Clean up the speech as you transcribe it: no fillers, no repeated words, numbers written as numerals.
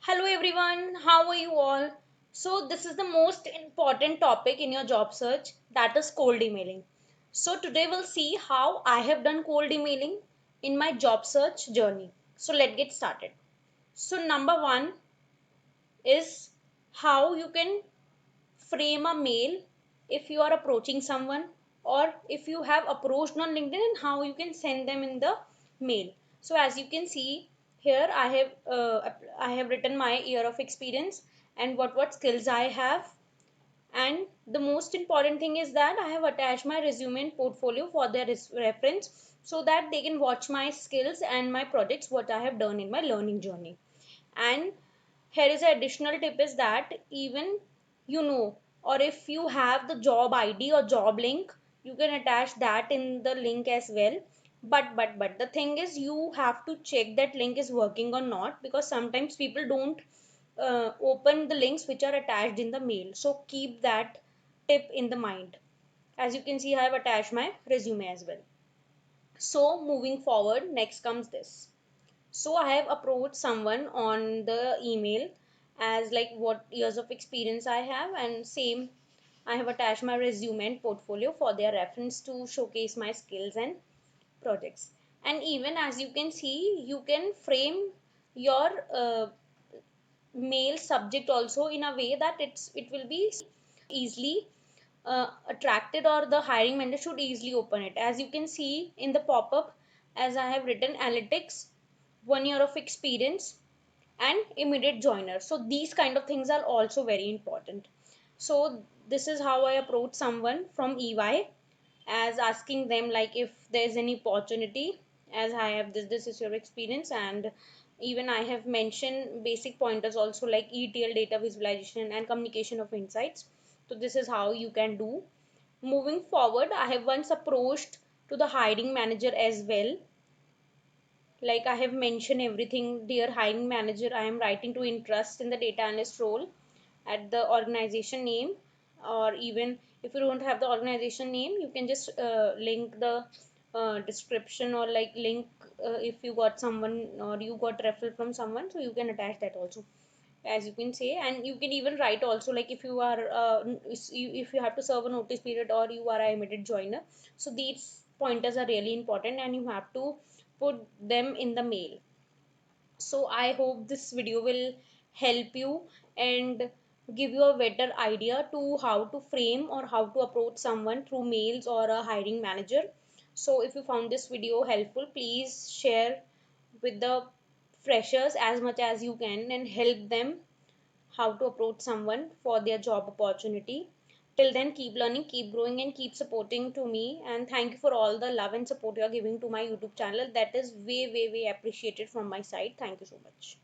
Hello everyone, how are you all? So, this is the most important topic in your job search, that is cold emailing. So, today we'll see how I have done cold emailing in my job search journey. So, let's get started. So, number one is how you can frame a mail if you are approaching someone, or if you have approached on LinkedIn, and how you can send them in the mail. So as you can see here, I have written my year of experience and what skills I have, and the most important thing is that I have attached my resume and portfolio for their reference, so that they can watch my skills and my projects, what I have done in my learning journey. And here is an additional tip is that even or if you have the job ID or job link, you can attach that in the link as well. But the thing is, you have to check that link is working or not, because sometimes people don't open the links which are attached in the mail. So keep that tip in the mind. As you can see, I have attached my resume as well. So moving forward, next comes this. So I have approached someone on the email as like what years of experience I have, and same I have attached my resume and portfolio for their reference to showcase my skills and projects. And even as you can see, you can frame your mail subject also in a way that it will be easily attracted, or the hiring manager should easily open it. As you can see in the pop-up, as I have written analytics, 1 year of experience, and immediate joiner. So these kind of things are also very important. So this is how I approach someone from EY, as asking them like if there's any opportunity, as I have this is your experience. And even I have mentioned basic pointers also, like ETL, data visualization and communication of insights. So this is how you can do. Moving forward, I have once approached to the hiring manager as well. Like I have mentioned everything, dear hiring manager, I am writing to interest in the data analyst role at the organization name. Or even if you don't have the organization name, you can just link the description, or like link if you got someone or you got referral from someone, so you can attach that also, as you can say. And you can even write also, like if you are if you have to serve a notice period, or you are a immediate joiner. So these pointers are really important, and you have to put them in the mail. So I hope this video will help you and give you a better idea to how to frame or how to approach someone through mails or a hiring manager. So if you found this video helpful, please share with the freshers as much as you can, and help them how to approach someone for their job opportunity. Till then, keep learning, keep growing, and keep supporting to me. And thank you for all the love and support you are giving to my YouTube channel. That is way, way, way appreciated from my side. Thank you so much.